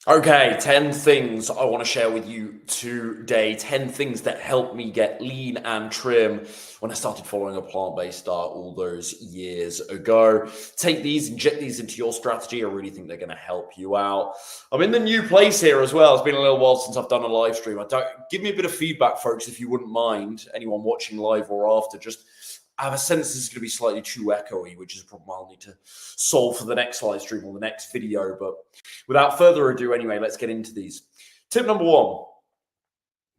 Okay, 10 things I want to share with you today. 10 things that helped me get lean and trim when I started following a plant-based diet all those years ago. Take these, inject these into your strategy. I really think they're going to help you out. I'm in the new place here as well. It's been a little while since I've done a live stream. Give me a bit of feedback, folks, if you wouldn't mind, anyone watching live or after. I have a sense this is going to be slightly too echoey, which is a problem I'll need to solve for the next live stream or the next video. But without further ado, anyway, let's get into these. Tip number one,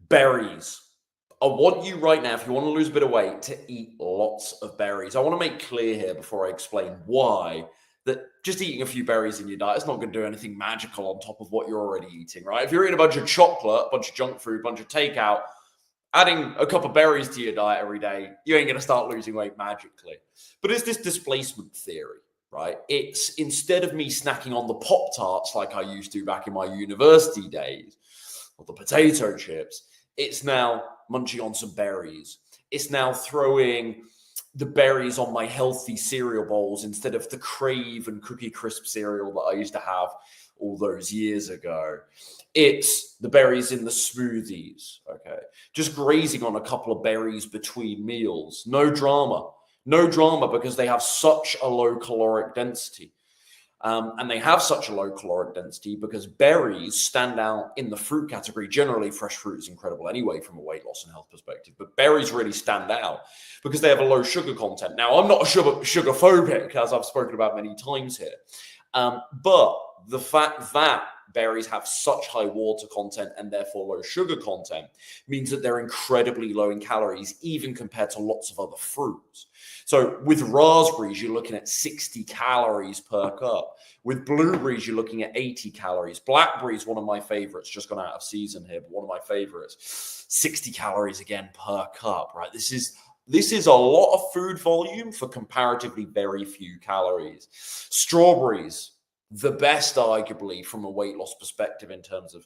berries. I want you right now, if you want to lose a bit of weight, to eat lots of berries. I want to make clear here before I explain why that just eating a few berries in your diet is not going to do anything magical on top of what you're already eating, right? If you're eating a bunch of chocolate, a bunch of junk food, a bunch of takeout, adding a couple of berries to your diet every day, you ain't going to start losing weight magically. But it's this displacement theory, right? It's instead of me snacking on the Pop-Tarts like I used to back in my university days, or the potato chips, it's now munching on some berries. It's now throwing the berries on my healthy cereal bowls instead of the Crave and Cookie Crisp cereal that I used to have all those years ago. It's the berries in the smoothies, okay? Just grazing on a couple of berries between meals. No drama. No drama because they have such a low caloric density. And they have such a low caloric density because berries stand out in the fruit category. Generally, fresh fruit is incredible anyway from a weight loss and health perspective. But berries really stand out because they have a low sugar content. Now, I'm not a sugar phobic, as I've spoken about many times here. But the fact that berries have such high water content and therefore low sugar content means that they're incredibly low in calories, even compared to lots of other fruits. So with raspberries, you're looking at 60 calories per cup. With blueberries, you're looking at 80 calories. Blackberries, one of my favorites, just gone out of season here, but one of my favorites, 60 calories again per cup, right? This is a lot of food volume for comparatively very few calories. Strawberries, the best arguably from a weight loss perspective in terms of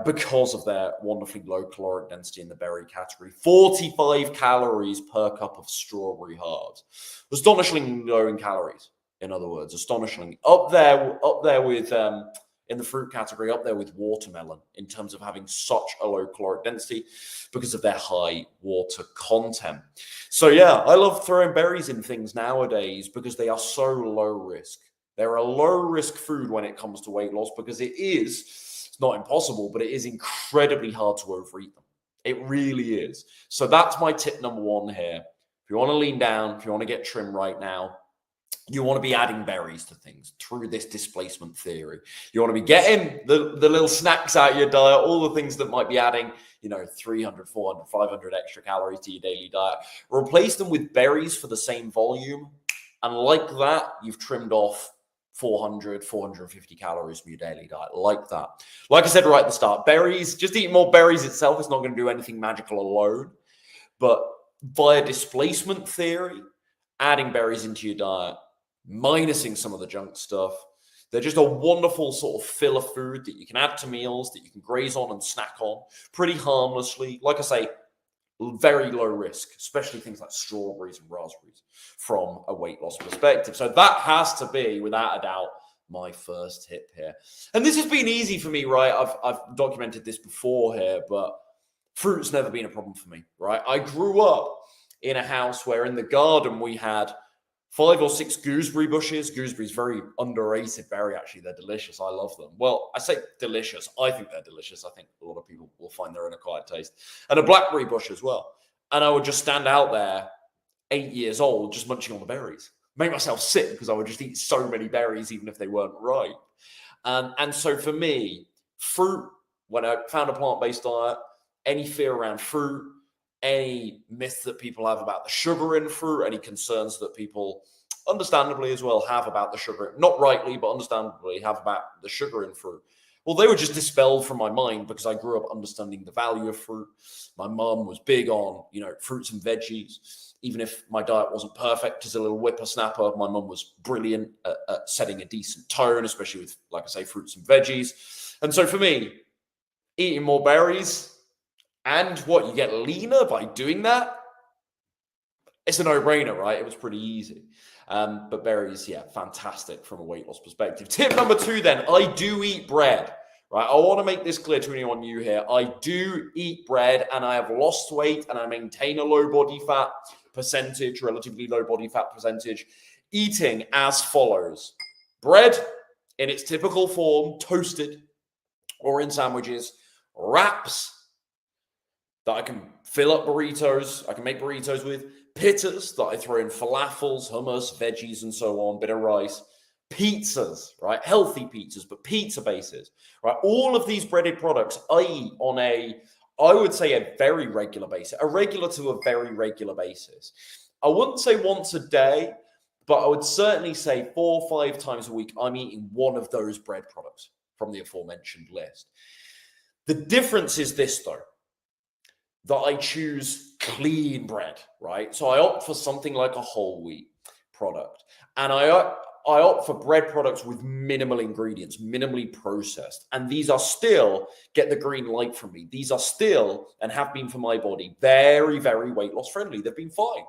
because of their wonderfully low caloric density in the berry category. 45 calories per cup of strawberry halves. Astonishingly low in calories, in other words. Astonishingly. Up there with, in the fruit category, up there with watermelon in terms of having such a low caloric density because of their high water content. So yeah, I love throwing berries in things nowadays because they are so low risk. They're a low-risk food when it comes to weight loss because it's not impossible, but it is incredibly hard to overeat them. It really is. So that's my tip number one here. If you want to lean down, if you want to get trim right now, you want to be adding berries to things through this displacement theory. You want to be getting the little snacks out of your diet, all the things that might be adding, 300, 400, 500 extra calories to your daily diet. Replace them with berries for the same volume. And like that, you've trimmed off 400, 450 calories from your daily diet, like that. Like I said right at the start, berries, just eating more berries itself is not going to do anything magical alone. But via displacement theory, adding berries into your diet, minusing some of the junk stuff, they're just a wonderful sort of filler food that you can add to meals, that you can graze on and snack on pretty harmlessly. Like I say, very low risk, especially things like strawberries and raspberries from a weight loss perspective. So that has to be, without a doubt, my first tip here. And this has been easy for me, right? I've documented this before here, but fruit's never been a problem for me, right? I grew up in a house where in the garden we had 5 or 6 gooseberry bushes. Gooseberries, very underrated berry, actually. They're delicious. I love them. Well, I say delicious. I think they're delicious. I think a lot of people will find they're an acquired taste. And a blackberry bush as well. And I would just stand out there, 8 years old, just munching on the berries. Make myself sick because I would just eat so many berries, even if they weren't ripe. And so for me, fruit, when I found a plant-based diet, any fear around fruit, any myth that people have about the sugar in fruit, any concerns that people understandably as well have about the sugar, not rightly, but understandably have about the sugar in fruit. Well, they were just dispelled from my mind because I grew up understanding the value of fruit. My mum was big on, fruits and veggies. Even if my diet wasn't perfect as a little whippersnapper, my mum was brilliant at setting a decent tone, especially with, like I say, fruits and veggies. And so for me, eating more berries, and what, you get leaner by doing that? It's a no-brainer, right? It was pretty easy. But berries, yeah, fantastic from a weight loss perspective. Tip number 2 then, I do eat bread. right? I want to make this clear to anyone new here. I do eat bread and I have lost weight and I maintain a low body fat percentage, relatively low body fat percentage, eating as follows. Bread in its typical form, toasted or in sandwiches, wraps that I can fill up burritos, I can make burritos with, pittas that I throw in falafels, hummus, veggies, and so on, bit of rice, pizzas, right? Healthy pizzas, but pizza bases, right? All of these breaded products I eat on I would say a very regular basis, a regular to a very regular basis. I wouldn't say once a day, but I would certainly say 4 or 5 times a week, I'm eating one of those bread products from the aforementioned list. The difference is this, though, that I choose clean bread, right? So I opt for something like a whole wheat product. And I opt for bread products with minimal ingredients, minimally processed. And these are still, get the green light from me, these are still, and have been for my body, very, very weight loss friendly. They've been fine.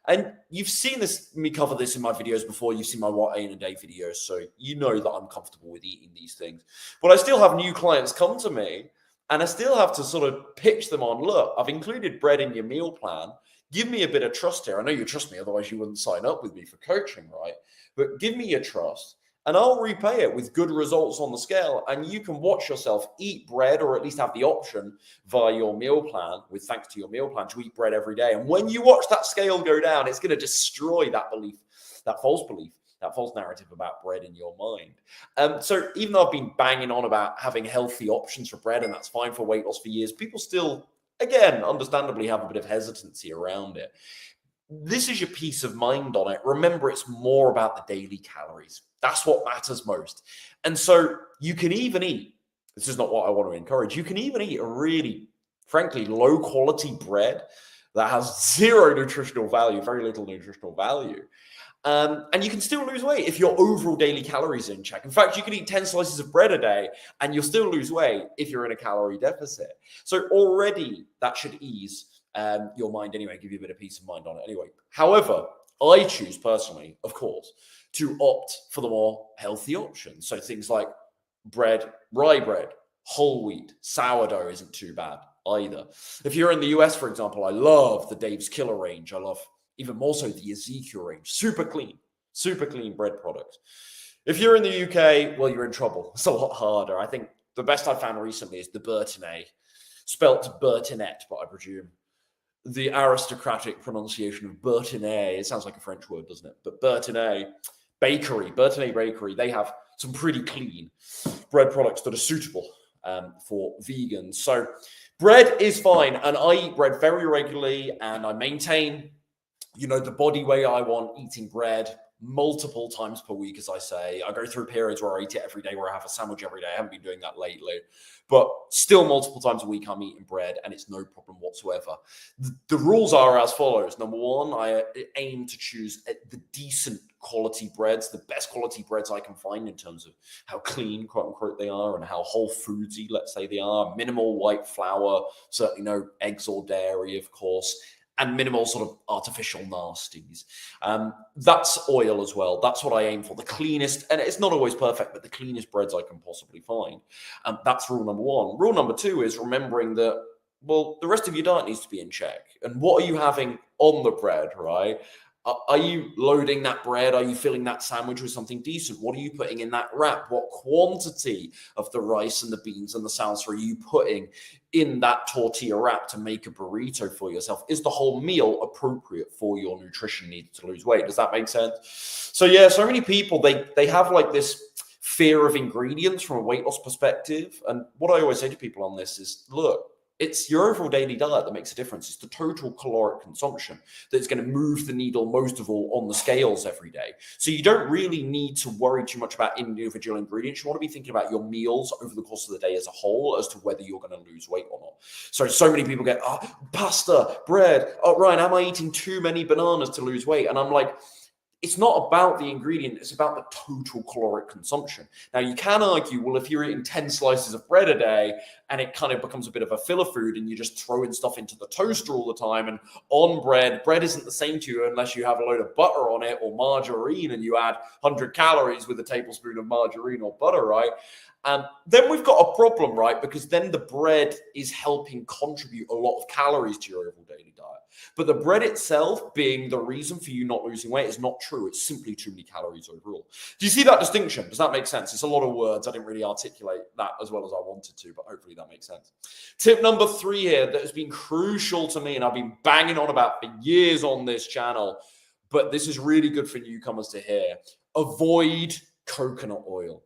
And you've seen me cover this in my videos before. You've seen my what I eat in a day videos, so you know that I'm comfortable with eating these things. But I still have new clients come to me, and I still have to sort of pitch them on, look, I've included bread in your meal plan. Give me a bit of trust here. I know you trust me, otherwise you wouldn't sign up with me for coaching, right? But give me your trust, and I'll repay it with good results on the scale. And you can watch yourself eat bread, or at least have the option via your meal plan, with thanks to your meal plan, to eat bread every day. And when you watch that scale go down, it's going to destroy that belief, that false belief, that false narrative about bread in your mind. So even though I've been banging on about having healthy options for bread, and that's fine for weight loss for years, people still, again, understandably have a bit of hesitancy around it. This is your peace of mind on it. Remember, it's more about the daily calories. That's what matters most. And so you can even eat, this is not what I want to encourage, you can even eat a really, frankly, low quality bread that has zero nutritional value, very little nutritional value. And you can still lose weight if your overall daily calories are in check. In fact, you can eat 10 slices of bread a day and you'll still lose weight if you're in a calorie deficit. So already that should ease your mind anyway, give you a bit of peace of mind on it anyway. However, I choose personally, of course, to opt for the more healthy options. So things like bread, rye bread, whole wheat, sourdough isn't too bad either. If you're in the US, for example, I love the Dave's Killer range. I love even more so the Ezekiel range. Super clean bread products. If you're in the UK, well, you're in trouble. It's a lot harder. I think the best I've found recently is the Bertinet, spelt Bertinet, but I presume the aristocratic pronunciation of Bertinet. It sounds like a French word, doesn't it? But Bertinet Bakery, they have some pretty clean bread products that are suitable for vegans. So bread is fine, and I eat bread very regularly, and I maintain, the body weight I want eating bread multiple times per week, as I say. I go through periods where I eat it every day, where I have a sandwich every day. I haven't been doing that lately, but still multiple times a week I'm eating bread, and it's no problem whatsoever. The rules are as follows. Number one, I aim to choose the decent quality breads, the best quality breads I can find in terms of how clean, quote unquote, they are, and how whole foodsy, let's say, they are. Minimal white flour, certainly no eggs or dairy, of course, and minimal sort of artificial nasties. That's oil as well. That's what I aim for. The cleanest, and it's not always perfect, but the cleanest breads I can possibly find. That's rule number one. Rule number two is remembering that, well, the rest of your diet needs to be in check. And what are you having on the bread, right? Are you loading that bread? Are you filling that sandwich with something decent? What are you putting in that wrap? What quantity of the rice and the beans and the salsa are you putting in that tortilla wrap to make a burrito for yourself? Is the whole meal appropriate for your nutrition needs to lose weight? Does that make sense? So yeah, so many people, they have like this fear of ingredients from a weight loss perspective. And what I always say to people on this is, look, it's your overall daily diet that makes a difference. It's the total caloric consumption that's going to move the needle most of all on the scales every day. So you don't really need to worry too much about individual ingredients. You want to be thinking about your meals over the course of the day as a whole as to whether you're going to lose weight or not. So many people get, pasta, bread. Oh, Ryan, am I eating too many bananas to lose weight? And I'm like, it's not about the ingredient, it's about the total caloric consumption. Now, you can argue, well, if you're eating 10 slices of bread a day and it kind of becomes a bit of a filler food and you're just throwing stuff into the toaster all the time and on bread isn't the same to you unless you have a load of butter on it or margarine and you add 100 calories with a tablespoon of margarine or butter, right? Then we've got a problem, right? Because then the bread is helping contribute a lot of calories to your overall daily diet. But the bread itself being the reason for you not losing weight is not true. It's simply too many calories overall. Do you see that distinction? Does that make sense? It's a lot of words. I didn't really articulate that as well as I wanted to, but hopefully that makes sense. Tip number 3 here that has been crucial to me, and I've been banging on about for years on this channel, but this is really good for newcomers to hear. Avoid coconut oil.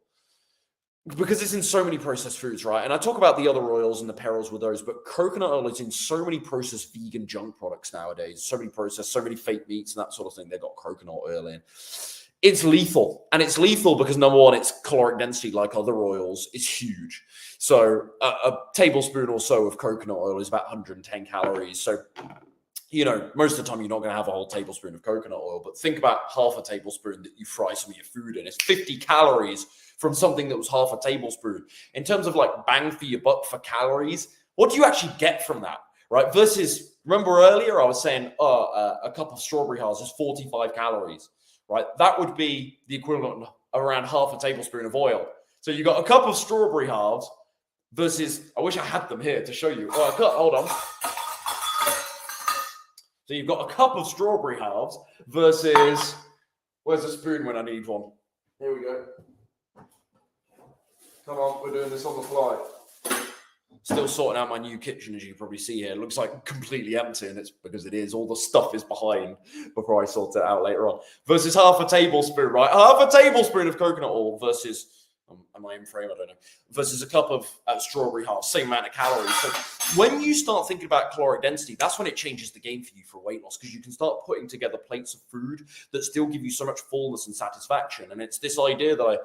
Because it's in so many processed foods, right? And I talk about the other oils and the perils with those, but coconut oil is in so many processed vegan junk products nowadays. So many processed, so many fake meats and that sort of thing. They've got coconut oil in. It's lethal. And it's lethal because, number one, its caloric density, like other oils, is huge. So a tablespoon or so of coconut oil is about 110 calories. So, you know, most of the time you're not going to have a whole tablespoon of coconut oil, but think about half a tablespoon that you fry some of your food in. It's 50 calories from something that was half a tablespoon. In terms of like bang for your buck for calories, what do you actually get from that, right? Versus, remember earlier I was saying, a cup of strawberry halves is 45 calories, right? That would be the equivalent of around half a tablespoon of oil. So you got a cup of strawberry halves versus, I wish I had them here to show you. Hold on. So you've got a cup of strawberry halves versus, where's the spoon when I need one? Here we go. Come on, we're doing this on the fly. Still sorting out my new kitchen, as you can probably see here. It looks like completely empty, and it's because it is. All the stuff is behind before I sort it out later on. Versus half a tablespoon, right? Half a tablespoon of coconut oil versus, am I in frame? I don't know. Versus a cup of strawberry half, same amount of calories. So when you start thinking about caloric density, that's when it changes the game for you for weight loss, because you can start putting together plates of food that still give you so much fullness and satisfaction. And it's this idea that I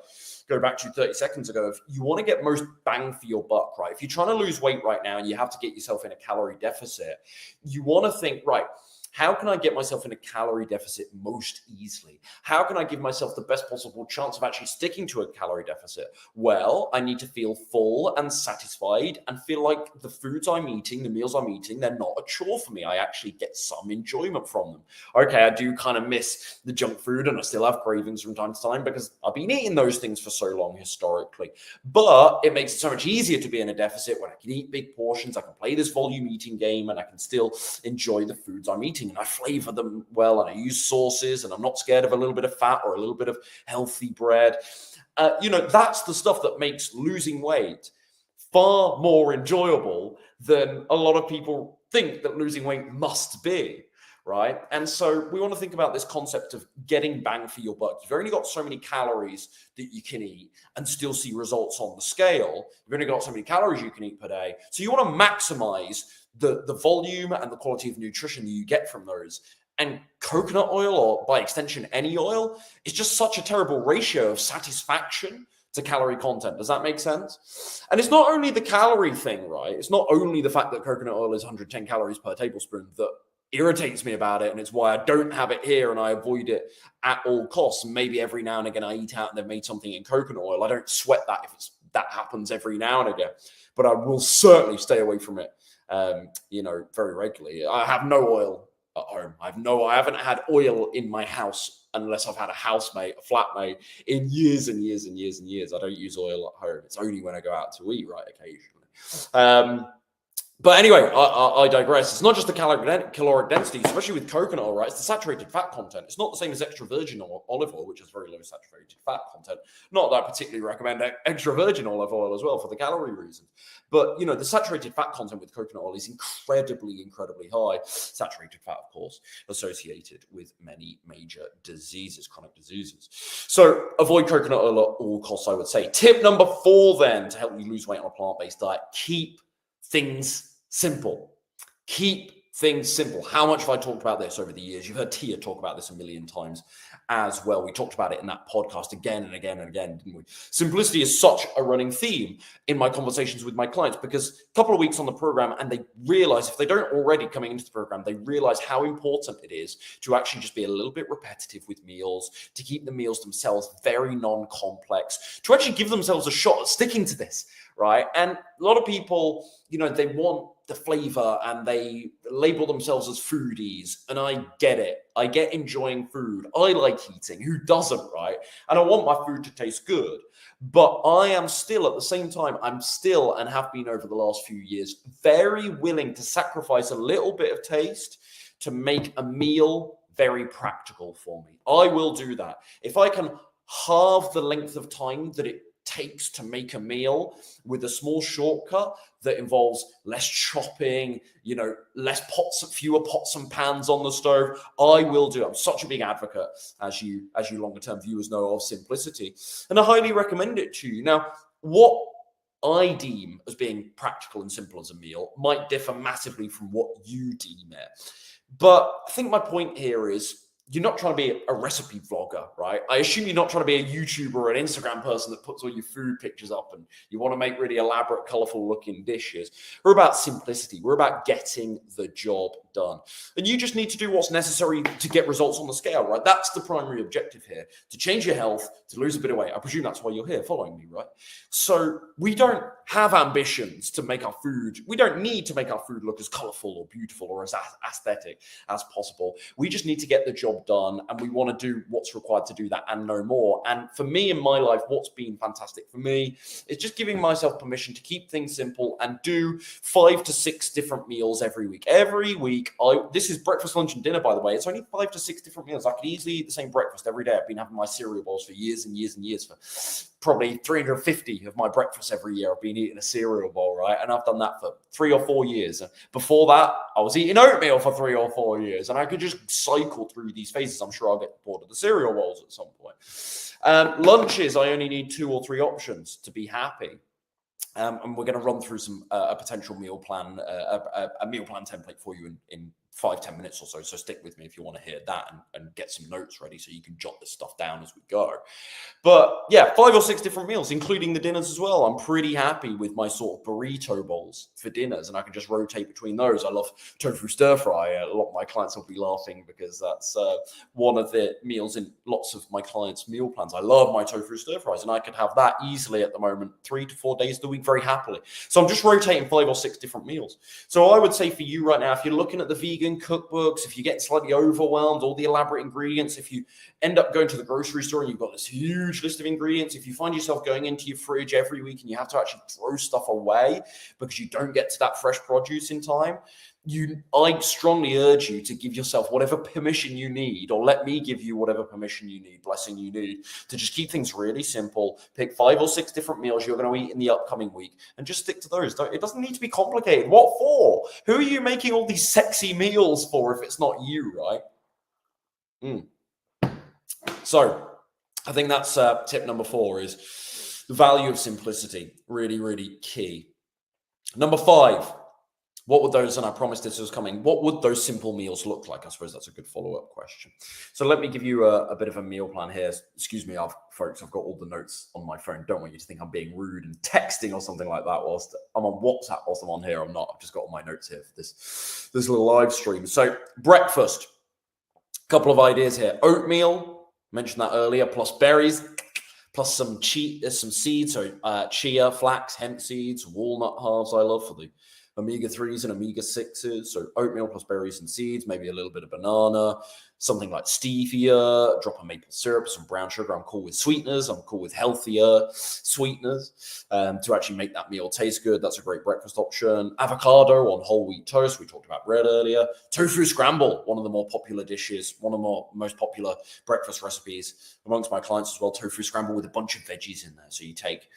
go back to 30 seconds ago. If you want to get most bang for your buck, right? If you're trying to lose weight right now and you have to get yourself in a calorie deficit, you want to think, right, how can I get myself in a calorie deficit most easily? How can I give myself the best possible chance of actually sticking to a calorie deficit? Well, I need to feel full and satisfied and feel like the foods I'm eating, the meals I'm eating, they're not a chore for me. I actually get some enjoyment from them. Okay, I do kind of miss the junk food and I still have cravings from time to time because I've been eating those things for so long historically. But it makes it so much easier to be in a deficit when I can eat big portions, I can play this volume eating game, and I can still enjoy the foods I'm eating. And I flavor them well, and I use sauces, and I'm not scared of a little bit of fat or a little bit of healthy bread. That's the stuff that makes losing weight far more enjoyable than a lot of people think that losing weight must be, right? And so we want to think about this concept of getting bang for your buck. You've only got so many calories that you can eat and still see results on the scale. You've only got so many calories you can eat per day. So you want to maximize the volume and the quality of nutrition that you get from those. And coconut oil, or by extension, any oil, is just such a terrible ratio of satisfaction to calorie content. Does that make sense? And it's not only the calorie thing, right? It's not only the fact that coconut oil is 110 calories per tablespoon that irritates me about it, and it's why I don't have it here and I avoid it at all costs. Maybe every now and again I eat out and they've made something in coconut oil. I don't sweat that if that happens every now and again, but I will certainly stay away from it very regularly. I have no oil at home. I haven't had oil in my house unless I've had a housemate, a flatmate, in years and years and years and years. I don't use oil at home. It's only when I go out to eat, right, occasionally. But anyway, I digress. It's not just the caloric density, especially with coconut oil, right? It's the saturated fat content. It's not the same as extra virgin olive oil, which has very low saturated fat content. Not that I particularly recommend extra virgin olive oil as well for the calorie reasons. But, the saturated fat content with coconut oil is incredibly, incredibly high. Saturated fat, of course, associated with many major diseases, chronic diseases. So avoid coconut oil at all costs, I would say. Tip number 4, then, to help you lose weight on a plant-based diet, keep things simple. Keep things simple. How much have I talked about this over the years? You've heard Tia talk about this a million times. as well. We talked about it in that podcast again and again and again, didn't we? Simplicity is such a running theme in my conversations with my clients, because a couple of weeks on the program and they realize, if they don't already coming into the program, they realize how important it is to actually just be a little bit repetitive with meals, to keep the meals themselves very non-complex, to actually give themselves a shot at sticking to this, right? And a lot of people, they want the flavor and they label themselves as foodies. And I get it. I get enjoying food. I like eating. Who doesn't, right? And I want my food to taste good. But I am still, at the same time, I'm still, and have been over the last few years, very willing to sacrifice a little bit of taste to make a meal very practical for me. I will do that. If I can halve the length of time that it takes to make a meal with a small shortcut that involves less chopping, fewer pots and pans on the stove, I will do. I'm such a big advocate, as you longer term viewers know, of simplicity, and I highly recommend it to you. Now, what I deem as being practical and simple as a meal might differ massively from what you deem it. But I think my point here is, you're not trying to be a recipe vlogger, right? I assume you're not trying to be a YouTuber or an Instagram person that puts all your food pictures up and you want to make really elaborate, colorful looking dishes. We're about simplicity. We're about getting the job done. And you just need to do what's necessary to get results on the scale, right? That's the primary objective here, to change your health, to lose a bit of weight. I presume that's why you're here following me, right? So we don't have ambitions to make our food. We don't need to make our food look as colorful or beautiful or as aesthetic as possible. We just need to get the job done, and we want to do what's required to do that and no more. And for me in my life, what's been fantastic for me is just giving myself permission to keep things simple and do 5 to 6 different meals every week. Every week, this is breakfast, lunch, and dinner, by the way. It's only 5 to 6 different meals. I could easily eat the same breakfast every day. I've been having my cereal bowls for years and years and years. For probably 350 of my breakfasts every year, I've been eating a cereal bowl, right? And I've done that for 3 or 4 years. And before that, I was eating oatmeal for 3 or 4 years. And I could just cycle through these phases. I'm sure I'll get bored of the cereal bowls at some point. Lunches, I only need 2 or 3 options to be happy. And we're going to run through a potential meal plan, a meal plan template for you in 5-10 minutes or so. So stick with me if you want to hear that and get some notes ready so you can jot this stuff down as we go. But yeah, 5 or 6 different meals, including the dinners as well. I'm pretty happy with my sort of burrito bowls for dinners, and I can just rotate between those. I love tofu stir fry. A lot of my clients will be laughing because that's one of the meals in lots of my clients' meal plans. I love my tofu stir fries, and I could have that easily at the moment 3 to 4 days of the week very happily. So I'm just rotating 5 or 6 different meals. So I would say for you right now, if you're looking at the vegan cookbooks, if you get slightly overwhelmed, all the elaborate ingredients, if you end up going to the grocery store and you've got this huge list of ingredients, if you find yourself going into your fridge every week and you have to actually throw stuff away because you don't get to that fresh produce in time, I strongly urge you to give yourself whatever permission you need, or let me give you whatever permission you need, blessing you need, to just keep things really simple. Pick 5 or 6 different meals you're going to eat in the upcoming week and just stick to those. It doesn't need to be complicated. What for? Who are you making all these sexy meals for if it's not you, right? So I think that's tip number 4, is the value of simplicity. Really, really key. Number 5. What would those, and I promised this was coming, what would those simple meals look like? I suppose that's a good follow-up question. So let me give you a bit of a meal plan here. Excuse me, folks, I've got all the notes on my phone. Don't want you to think I'm being rude and texting or something like that whilst I'm on WhatsApp, whilst I'm on here. I'm not. I've just got all my notes here for this little live stream. So breakfast, a couple of ideas here. Oatmeal, mentioned that earlier, plus berries, plus some seeds, so chia, flax, hemp seeds, walnut halves I love for the omega-3s and omega-6s, so oatmeal plus berries and seeds, maybe a little bit of banana, something like stevia, drop of maple syrup, some brown sugar. I'm cool with sweeteners. I'm cool with healthier sweeteners to actually make that meal taste good. That's a great breakfast option. Avocado on whole wheat toast. We talked about bread earlier. Tofu scramble, one of the more popular dishes, one of the most popular breakfast recipes amongst my clients as well. Tofu scramble with a bunch of veggies in there. So you take,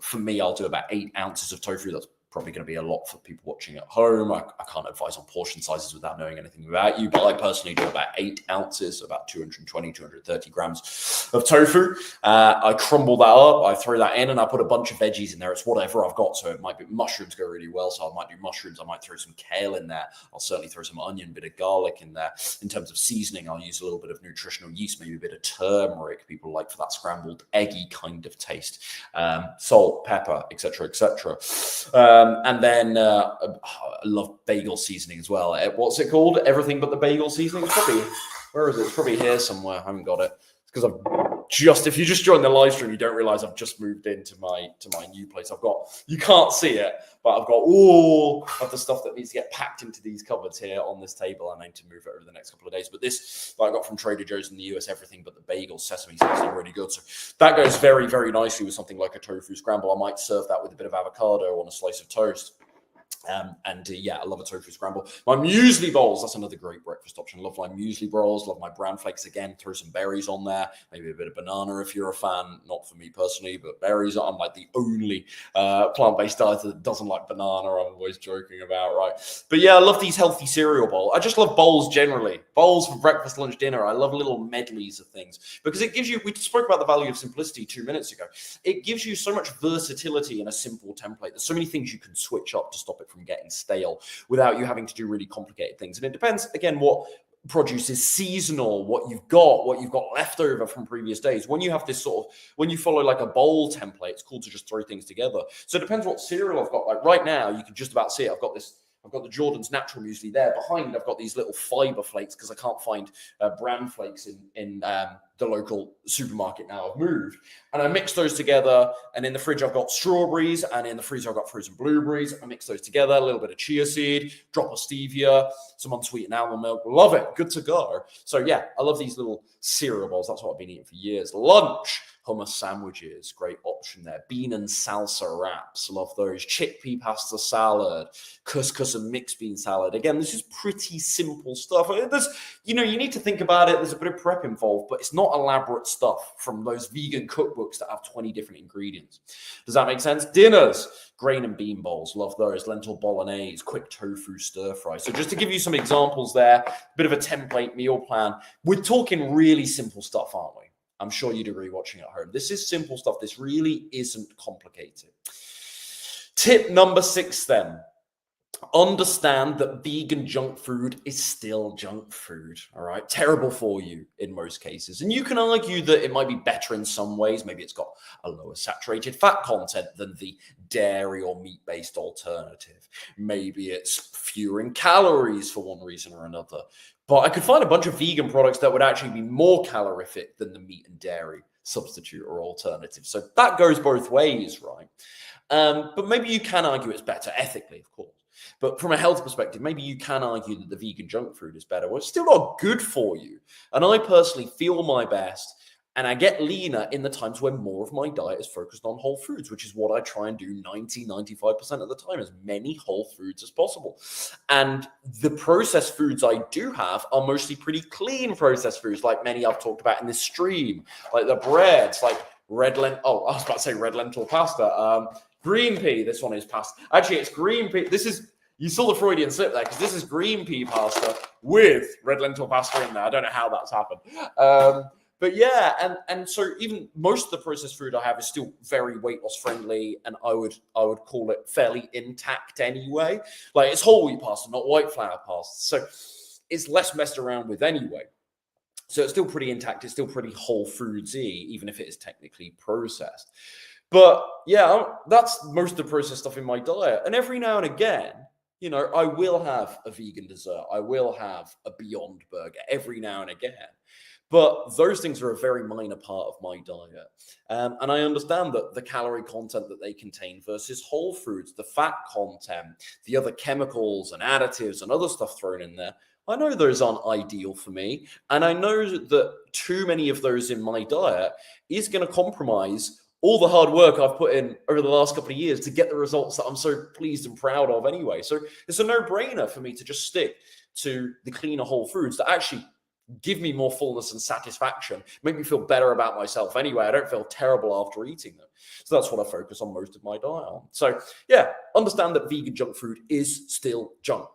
for me, I'll do about 8 ounces of tofu. That's probably going to be a lot for people watching at home. I can't advise on portion sizes without knowing anything about you, but I personally do about 8 ounces, so about 220, 230 grams of tofu. I crumble that up, I throw that in, and I put a bunch of veggies in there. It's whatever I've got, so it might be mushrooms go really well, so I might do mushrooms. I might throw some kale in there. I'll certainly throw some onion, bit of garlic in there. In terms of seasoning, I'll use a little bit of nutritional yeast, maybe a bit of turmeric. People like for that scrambled eggy kind of taste. Salt, pepper, etc., etc. And then I love bagel seasoning as well. What's it called? Everything but the bagel seasoning. It's probably, where is it? It's probably here somewhere. I haven't got it. It's because if you just joined the live stream, you don't realize I've just moved into my new place. You can't see it, but I've got all of the stuff that needs to get packed into these cupboards here on this table. I need to move it over the next couple of days. But this I got from Trader Joe's in the US, everything but the bagel sesame seasoning, really good. So that goes very, very nicely with something like a tofu scramble. I might serve that with a bit of avocado on a slice of toast. Yeah, I love a tofu scramble. My muesli bowls, that's another great breakfast option. Love my muesli bowls, love my bran flakes again. Throw some berries on there, maybe a bit of banana if you're a fan. Not for me personally, but berries. I'm like the only plant-based diet that doesn't like banana. I'm always joking about, right? But yeah, I love these healthy cereal bowls. I just love bowls generally. Bowls for breakfast, lunch, dinner. I love little medleys of things because it gives you, we spoke about the value of simplicity 2 minutes ago. It gives you so much versatility in a simple template. There's so many things you can switch up to stop it from getting stale without you having to do really complicated things. And it depends, again, what produce is seasonal, what you've got left over from previous days. When you have this when you follow like a bowl template, it's cool to just throw things together. So it depends what cereal I've got. Like right now, you can just about see it. I've got the Jordan's Natural Muesli there. Behind, I've got these little fiber flakes because I can't find bran flakes in the local supermarket now. I've moved. And I mix those together. And in the fridge, I've got strawberries. And in the freezer, I've got frozen blueberries. I mix those together. A little bit of chia seed, drop of stevia, some unsweetened almond milk. Love it. Good to go. So yeah, I love these little cereal bowls. That's what I've been eating for years. Lunch. Hummus sandwiches, great option there. Bean and salsa wraps, love those. Chickpea pasta salad, couscous and mixed bean salad. Again, this is pretty simple stuff. You need to think about it. There's a bit of prep involved, but it's not elaborate stuff from those vegan cookbooks that have 20 different ingredients. Does that make sense? Dinners, grain and bean bowls, love those. Lentil bolognese, quick tofu stir fry. So just to give you some examples there, a bit of a template meal plan. We're talking really simple stuff, aren't we? I'm sure you'd agree watching at home. This is simple stuff. This really isn't complicated. Tip number 6 then. Understand that vegan junk food is still junk food, all right? Terrible for you in most cases. And you can argue that it might be better in some ways. Maybe it's got a lower saturated fat content than the dairy or meat-based alternative. Maybe it's fewer in calories for one reason or another. But I could find a bunch of vegan products that would actually be more calorific than the meat and dairy substitute or alternative. So that goes both ways, right? But maybe you can argue it's better ethically, of course. But from a health perspective, maybe you can argue that the vegan junk food is better. Well, it's still not good for you. And I personally feel my best and I get leaner in the times when more of my diet is focused on whole foods, which is what I try and do 95% of the time, as many whole foods as possible. And the processed foods I do have are mostly pretty clean processed foods, like many I've talked about in this stream, like the breads, like red lentil pasta, green pea. This one is pasta. Actually, it's green pea. You saw the Freudian slip there because this is green pea pasta with red lentil pasta in there. I don't know how that's happened. But yeah, and so even most of the processed food I have is still very weight loss friendly, and I would call it fairly intact anyway. Like it's whole wheat pasta, not white flour pasta, so it's less messed around with anyway. So it's still pretty intact. It's still pretty whole foodsy, even if it is technically processed. But yeah, that's most of the processed stuff in my diet. And every now and again, I will have a vegan dessert. I will have a Beyond Burger every now and again. But those things are a very minor part of my diet. And I understand that the calorie content that they contain versus whole foods, the fat content, the other chemicals and additives and other stuff thrown in there, I know those aren't ideal for me. And I know that too many of those in my diet is going to compromise all the hard work I've put in over the last couple of years to get the results that I'm so pleased and proud of anyway. So it's a no-brainer for me to just stick to the cleaner whole foods that actually give me more fullness and satisfaction, make me feel better about myself anyway. I don't feel terrible after eating them. So that's what I focus on most of my diet on. So yeah, understand that vegan junk food is still junk.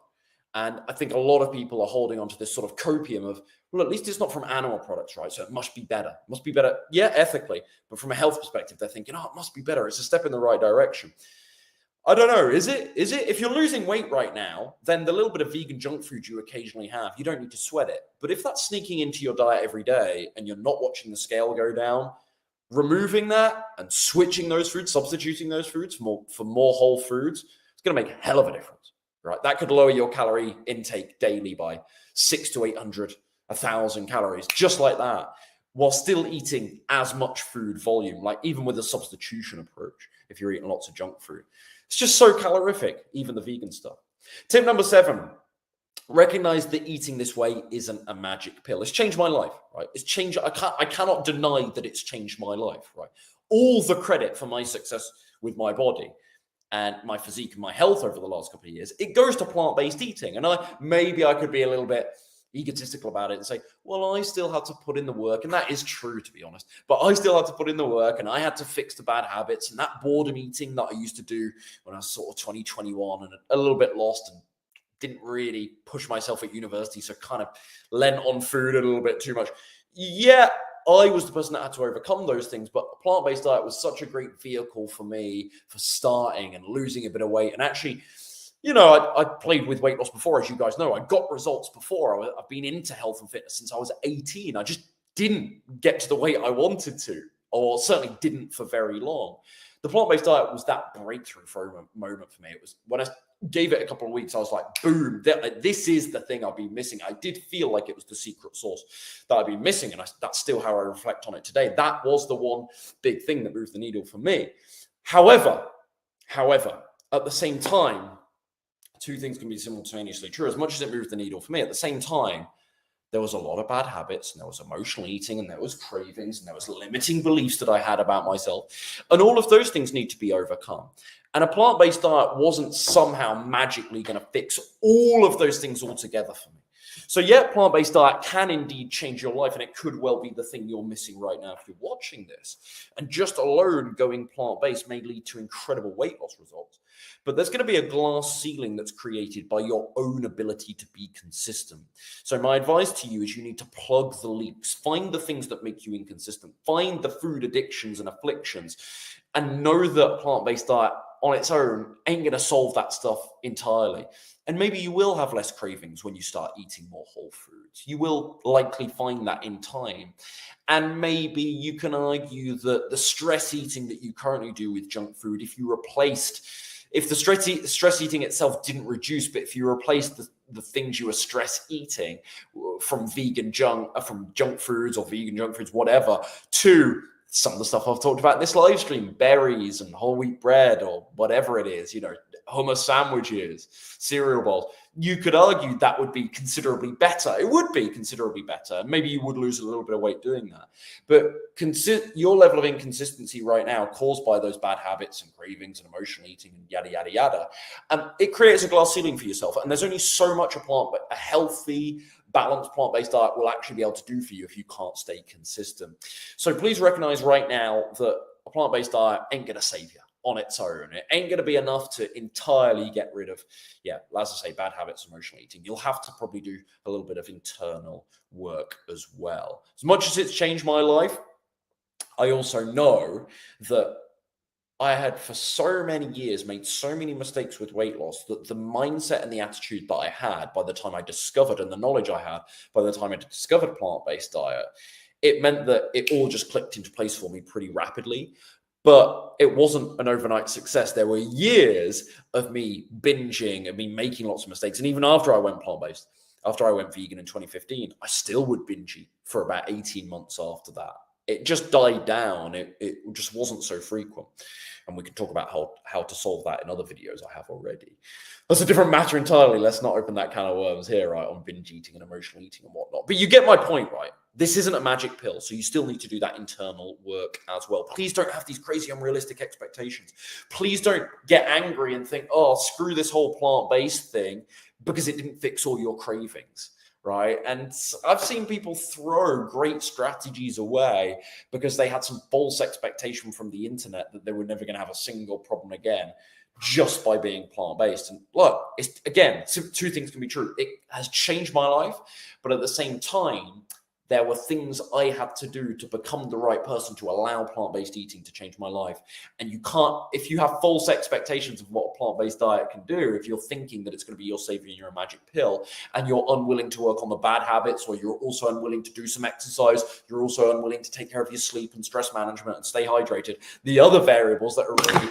And I think a lot of people are holding on to this sort of copium of, well, at least it's not from animal products, right? So it must be better. It must be better, yeah, ethically. But from a health perspective, they're thinking, oh, it must be better. It's a step in the right direction. I don't know. Is it? If you're losing weight right now, then the little bit of vegan junk food you occasionally have, you don't need to sweat it. But if that's sneaking into your diet every day and you're not watching the scale go down, removing that and switching those foods, substituting those foods for more whole foods, it's going to make a hell of a difference, right? That could lower your calorie intake daily by 600 to 800, 1,000 calories, just like that, while still eating as much food volume, like even with a substitution approach, if you're eating lots of junk food. It's just so calorific, even the vegan stuff. Tip number 7, recognize that eating this way isn't a magic pill. It's changed my life, right? It's changed. I cannot deny that it's changed my life, right? All the credit for my success with my body and my physique and my health over the last couple of years, it goes to plant-based eating. And maybe I could be a little bit egotistical about it and say, well, I still had to put in the work. And that is true, to be honest. But I still had to put in the work and I had to fix the bad habits and that boredom eating that I used to do when I was sort of 21 and a little bit lost and didn't really push myself at university. So kind of lent on food a little bit too much. Yeah, I was the person that had to overcome those things, but a plant-based diet was such a great vehicle for me for starting and losing a bit of weight. And actually, you know, I played with weight loss before, as you guys know. I got results before. I've been into health and fitness since I was 18. I just didn't get to the weight I wanted to, or certainly didn't for very long. The plant-based diet was that breakthrough for a moment for me. It was when I gave it a couple of weeks, I was like, boom, this is the thing I've been missing. I did feel like it was the secret sauce that I've been missing, and that's still how I reflect on it today. That was the one big thing that moved the needle for me. However, at the same time, two things can be simultaneously true. As much as it moved the needle for me, at the same time, there was a lot of bad habits, and there was emotional eating, and there was cravings, and there was limiting beliefs that I had about myself. And all of those things need to be overcome. And a plant-based diet wasn't somehow magically going to fix all of those things altogether for me. So yeah, plant-based diet can indeed change your life, and it could well be the thing you're missing right now if you're watching this. And just alone going plant-based may lead to incredible weight loss results. But there's going to be a glass ceiling that's created by your own ability to be consistent. So my advice to you is you need to plug the leaks. Find the things that make you inconsistent. Find the food addictions and afflictions. And know that a plant-based diet on its own ain't going to solve that stuff entirely. And maybe you will have less cravings when you start eating more whole foods. You will likely find that in time. And maybe you can argue that the stress eating that you currently do with junk food, if the stress eating itself didn't reduce, but if you replaced the things you were stress eating from junk foods or vegan junk foods, whatever, to some of the stuff I've talked about in this live stream, berries and whole wheat bread or whatever it is, hummus sandwiches, cereal bowls, you could argue that would be considerably better. It would be considerably better. Maybe you would lose a little bit of weight doing that. But your level of inconsistency right now caused by those bad habits and cravings and emotional eating and yada, yada, yada. It creates a glass ceiling for yourself. And there's only so much a healthy, balanced plant-based diet will actually be able to do for you if you can't stay consistent. So please recognize right now that a plant-based diet ain't going to save you on its own. It ain't going to be enough to entirely get rid of, as I say, bad habits, emotional eating. You'll have to probably do a little bit of internal work as well. As much as it's changed my life, I also know that I had for so many years made so many mistakes with weight loss that the mindset and the attitude that I had by the time I discovered, and the knowledge I had by the time I discovered plant-based diet, it meant that it all just clicked into place for me pretty rapidly. But it wasn't an overnight success. There were years of me binging and me making lots of mistakes. And even after I went plant-based, after I went vegan in 2015, I still would binge eat for about 18 months after that. It just died down. It just wasn't so frequent. And we can talk about how to solve that in other videos I have already. That's a different matter entirely. Let's not open that can of worms here, right, on binge eating and emotional eating and whatnot. But you get my point, right? This isn't a magic pill, so you still need to do that internal work as well. Please don't have these crazy, unrealistic expectations. Please don't get angry and think, oh, screw this whole plant-based thing because it didn't fix all your cravings, right? And I've seen people throw great strategies away because they had some false expectation from the internet that they were never going to have a single problem again just by being plant-based. And look, it's again, two things can be true. It has changed my life, but at the same time, there were things I had to do to become the right person to allow plant-based eating to change my life. And you can't, if you have false expectations of what a plant-based diet can do, if you're thinking that it's going to be your savior and you're a magic pill, and you're unwilling to work on the bad habits, or you're also unwilling to do some exercise, you're also unwilling to take care of your sleep and stress management and stay hydrated, the other variables that are really,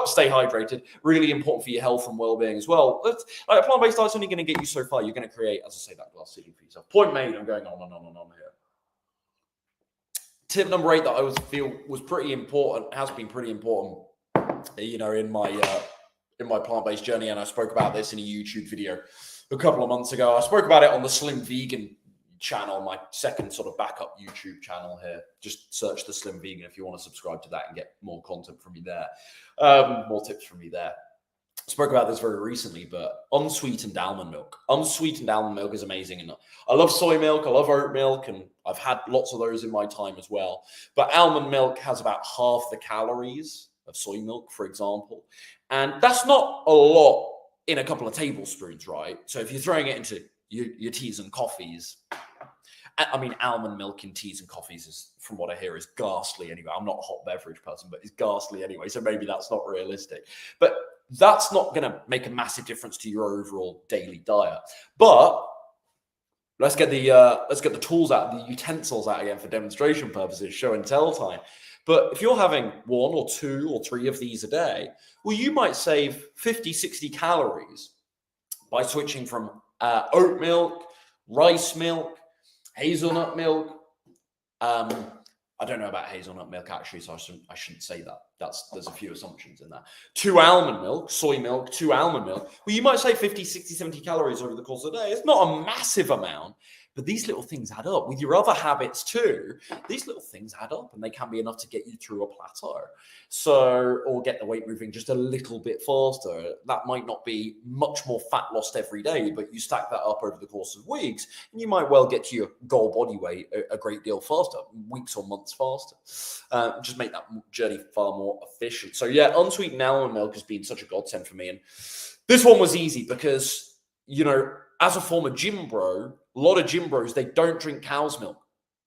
stay hydrated, really important for your health and well-being as well. Like a plant-based diet's only going to get you so far. You're going to create, as I say, that glass ceiling for yourself. Point made. I'm going on and on and on here. Tip number 8 that I feel was pretty important, has been pretty important, in my plant-based journey, and I spoke about this in a YouTube video a couple of months ago. I spoke about it on the Slim Vegan channel, my second sort of backup YouTube channel here. Just search the Slim Vegan if you want to subscribe to that and get more content from me there, more tips from me there. I spoke about this very recently, but unsweetened almond milk. Unsweetened almond milk is amazing. And I love soy milk, I love oat milk, and I've had lots of those in my time as well. But almond milk has about half the calories of soy milk, for example. And that's not a lot in a couple of tablespoons, right? So if you're throwing it into your teas and coffees, I mean, almond milk in teas and coffees is, from what I hear, is ghastly anyway. I'm not a hot beverage person, but it's ghastly anyway. So maybe that's not realistic. But that's not going to make a massive difference to your overall daily diet. But let's get the tools out, the utensils out again for demonstration purposes, show and tell time. But if you're having 1 or 2 or 3 of these a day, well, you might save 50, 60 calories by switching from oat milk, rice milk, hazelnut milk. I don't know about hazelnut milk actually, so I shouldn't say that. There's a few assumptions in that. 2 almond milk, soy milk, 2 almond milk. Well, you might say 50, 60, 70 calories over the course of the day. It's not a massive amount, but these little things add up. With your other habits too, these little things add up, and they can be enough to get you through a plateau. So, or get the weight moving just a little bit faster. That might not be much more fat lost every day, but you stack that up over the course of weeks, and you might well get to your goal body weight a great deal faster, weeks or months faster. Just make that journey far more efficient. So yeah, unsweetened almond milk has been such a godsend for me. And this one was easy because, as a former gym bro, a lot of gym bros, they don't drink cow's milk.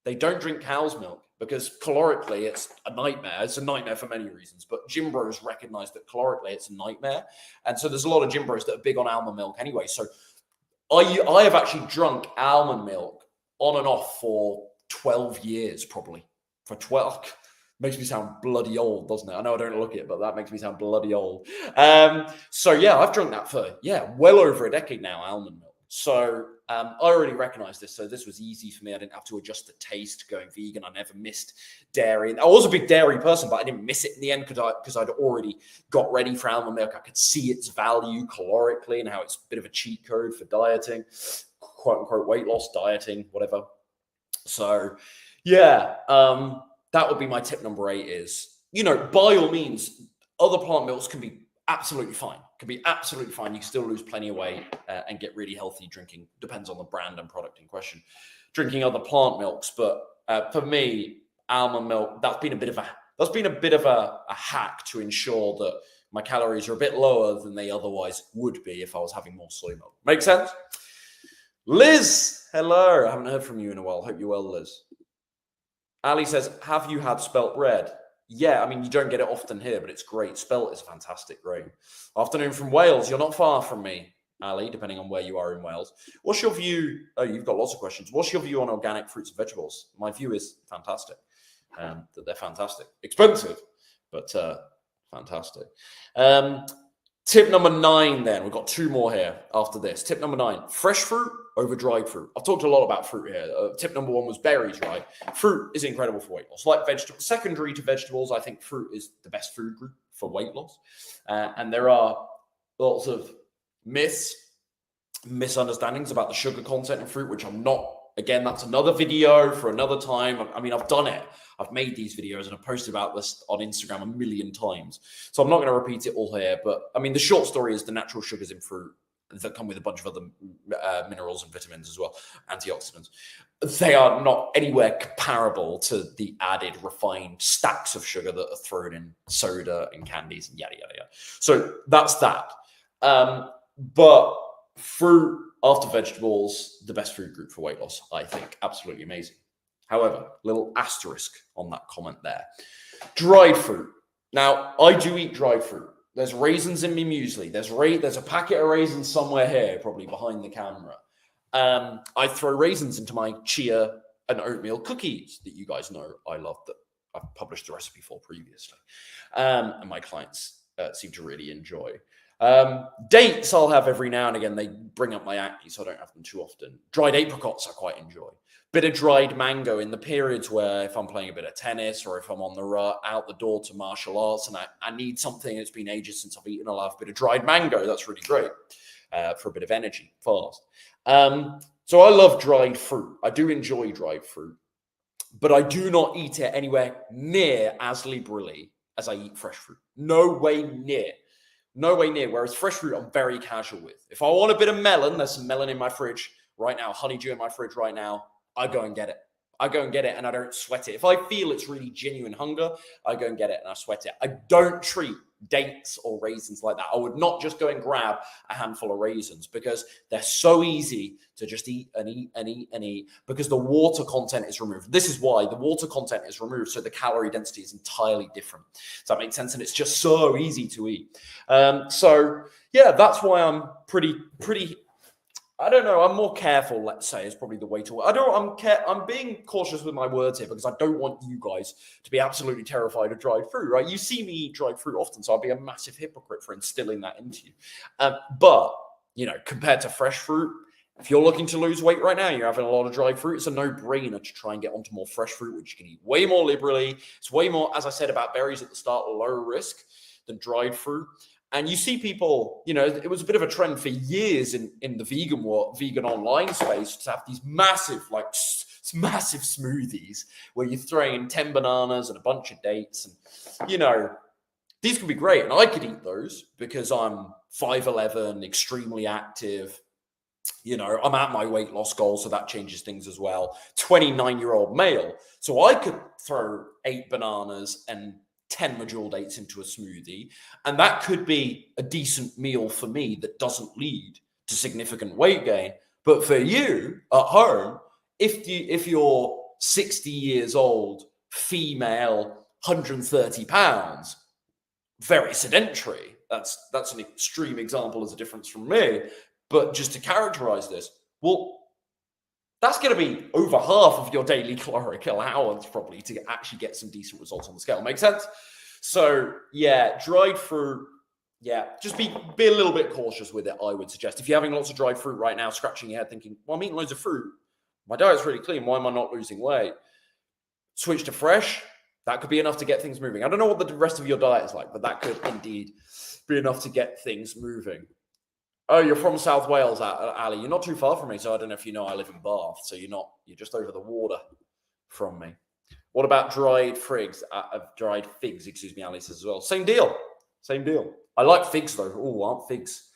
They don't drink cow's milk because calorically it's a nightmare. It's a nightmare for many reasons, but gym bros recognize that calorically it's a nightmare. And so there's a lot of gym bros that are big on almond milk anyway. So I have actually drunk almond milk on and off for 12 years, probably. For 12, makes me sound bloody old, doesn't it? I know I don't look it, but that makes me sound bloody old. So yeah, I've drunk that for, well over a decade now, almond milk. So I already recognized this. So this was easy for me. I didn't have to adjust the taste going vegan. I never missed dairy. I was a big dairy person, but I didn't miss it in the end because I'd already got ready for almond milk. I could see its value calorically and how it's a bit of a cheat code for dieting, quote unquote, weight loss, dieting, whatever. So yeah, that would be my tip number 8 is, by all means, other plant milks can be absolutely fine. You can still lose plenty of weight and get really healthy drinking. Depends on the brand and product in question. Drinking other plant milks, but for me, almond milk, that's been a bit of a hack to ensure that my calories are a bit lower than they otherwise would be if I was having more soy milk. Make sense? Liz, hello. I haven't heard from you in a while. Hope you're well, Liz. Ali says, have you had spelt bread? Yeah, I mean, you don't get it often here, but it's great. Spelt is a fantastic grain. Afternoon from Wales. You're not far from me, Ali, depending on where you are in Wales. What's your view? Oh, you've got lots of questions. What's your view on organic fruits and vegetables? My view is fantastic. That they're fantastic. Expensive, but fantastic. Tip number 9 then. We've got 2 more here after this. Tip number 9, fresh fruit over dried fruit. I've talked a lot about fruit here. Tip number 1 was berries, right? Fruit is incredible for weight loss. Like vegetables, secondary to vegetables, I think fruit is the best food group for weight loss. And there are lots of myths, misunderstandings about the sugar content in fruit, which I'm not. Again, that's another video for another time. I mean, I've done it. I've made these videos and I've posted about this on Instagram a million times. So I'm not going to repeat it all here. But I mean, the short story is the natural sugars in fruit that come with a bunch of other minerals and vitamins as well, antioxidants. They are not anywhere comparable to the added refined stacks of sugar that are thrown in soda and candies and yada, yada, yada. So that's that. But fruit after vegetables, the best food group for weight loss, I think. Absolutely amazing. However, little asterisk on that comment there. Dried fruit. Now, I do eat dried fruit. There's raisins in my muesli. There's a packet of raisins somewhere here, probably behind the camera. I throw raisins into my chia and oatmeal cookies that you guys know I love, that I've published the recipe for previously. And my clients seem to really enjoy. Dates I'll have every now and again. They bring up my acne, so I don't have them too often. Dried apricots I quite enjoy. Bit of dried mango in the periods where if I'm playing a bit of tennis or if I'm on the out the door to martial arts and I need something, it's been ages since I've eaten, I'll have a bit of dried mango. That's really great for a bit of energy fast. So I love dried fruit. I do enjoy dried fruit, but I do not eat it anywhere near as liberally as I eat fresh fruit. No way near. No way near. Whereas fresh fruit, I'm very casual with. If I want a bit of melon, there's some melon in my fridge right now, honeydew in my fridge right now, I go and get it. I go and get it and I don't sweat it. If I feel it's really genuine hunger, I go and get it and I sweat it. I don't treat dates or raisins like that. I would not just go and grab a handful of raisins because they're so easy to just eat and eat and eat and eat because the water content is removed. This is why the water content is removed, so the calorie density is entirely different. Does that make sense? And it's just so easy to eat. So yeah, that's why I'm pretty I don't know. I'm more careful, let's say, is probably the way to. I'm being cautious with my words here because I don't want you guys to be absolutely terrified of dried fruit, right? You see me eat dried fruit often, so I'll be a massive hypocrite for instilling that into you. But, compared to fresh fruit, if you're looking to lose weight right now, you're having a lot of dried fruit, it's a no-brainer to try and get onto more fresh fruit, which you can eat way more liberally. It's way more, as I said about berries at the start, lower risk than dried fruit. And you see people, it was a bit of a trend for years in the vegan online space to have these massive smoothies where you're throwing in 10 bananas and a bunch of dates. And, these could be great. And I could eat those because I'm 5'11", extremely active. I'm at my weight loss goal, so that changes things as well. 29-year-old male. So I could throw 8 bananas and 10 medjool dates into a smoothie, and that could be a decent meal for me that doesn't lead to significant weight gain. But for you at home, if you're 60 years old, female, 130 pounds, very sedentary, that's an extreme example as a difference from me, but just to characterize this, well, that's going to be over half of your daily caloric allowance probably to actually get some decent results on the scale. Make sense? So yeah, dried fruit, yeah, just be a little bit cautious with it, I would suggest. If you're having lots of dried fruit right now, scratching your head thinking, well, I'm eating loads of fruit. My diet's really clean. Why am I not losing weight? Switch to fresh. That could be enough to get things moving. I don't know what the rest of your diet is like, but that could indeed be enough to get things moving. Oh, you're from South Wales, Ali. You're not too far from me, so I don't know if you know I live in Bath, so you're just over the water from me. What about dried figs? Ali says as well. Same deal. I like figs though. Oh, aren't figs?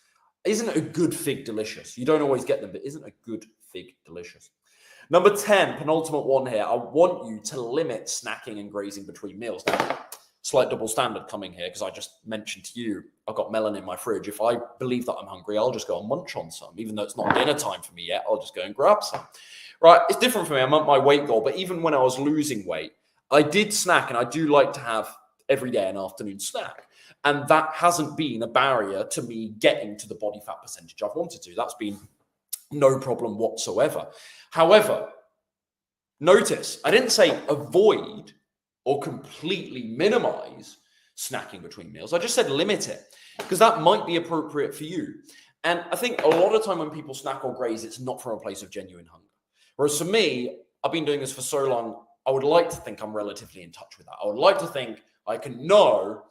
Isn't a good fig delicious? You don't always get them, but isn't a good fig delicious? Number 10, penultimate one here. I want you to limit snacking and grazing between meals. Now, slight double standard coming here because I just mentioned to you I've got melon in my fridge. If I believe that I'm hungry, I'll just go and munch on some. Even though it's not dinner time for me yet, I'll just go and grab some. Right, it's different for me. I'm at my weight goal, but even when I was losing weight, I did snack, and I do like to have every day an afternoon snack. And that hasn't been a barrier to me getting to the body fat percentage I've wanted to. That's been no problem whatsoever. However, notice I didn't say avoid or completely minimize snacking between meals. I just said limit it because that might be appropriate for you. And I think a lot of time when people snack or graze, it's not from a place of genuine hunger. Whereas for me, I've been doing this for so long, I would like to think I'm relatively in touch with that. I would like to think I can know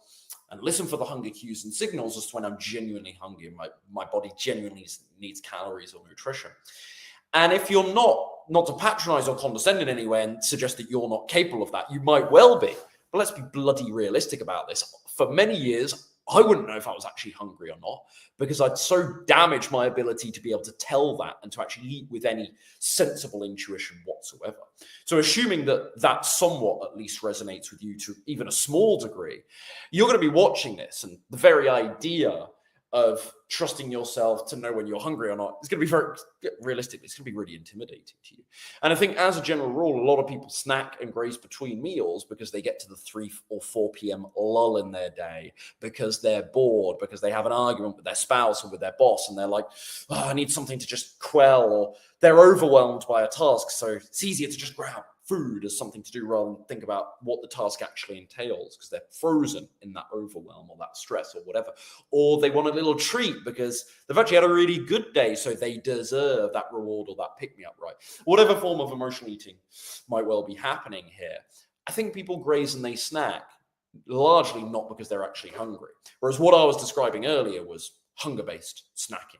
and listen for the hunger cues and signals as to when I'm genuinely hungry and my body genuinely needs calories or nutrition. And if you're not to patronize or condescend in any way and suggest that you're not capable of that, you might well be. But let's be bloody realistic about this. For many years, I wouldn't know if I was actually hungry or not because I'd so damaged my ability to be able to tell that and to actually eat with any sensible intuition whatsoever. So assuming that that somewhat at least resonates with you to even a small degree, you're going to be watching this, and the very idea of trusting yourself to know when you're hungry or not is going to be very realistically, it's going to be really intimidating to you. And I think as a general rule, a lot of people snack and graze between meals because they get to the 3 or 4 p.m. lull in their day, because they're bored, because they have an argument with their spouse or with their boss, and they're like, oh, I need something to just quell, or they're overwhelmed by a task. So it's easier to just grab food as something to do rather than think about what the task actually entails, because they're frozen in that overwhelm or that stress or whatever. Or they want a little treat because they've actually had a really good day, so they deserve that reward or that pick-me-up, right? Whatever form of emotional eating might well be happening here. I think people graze and they snack largely not because they're actually hungry. Whereas what I was describing earlier was hunger-based snacking,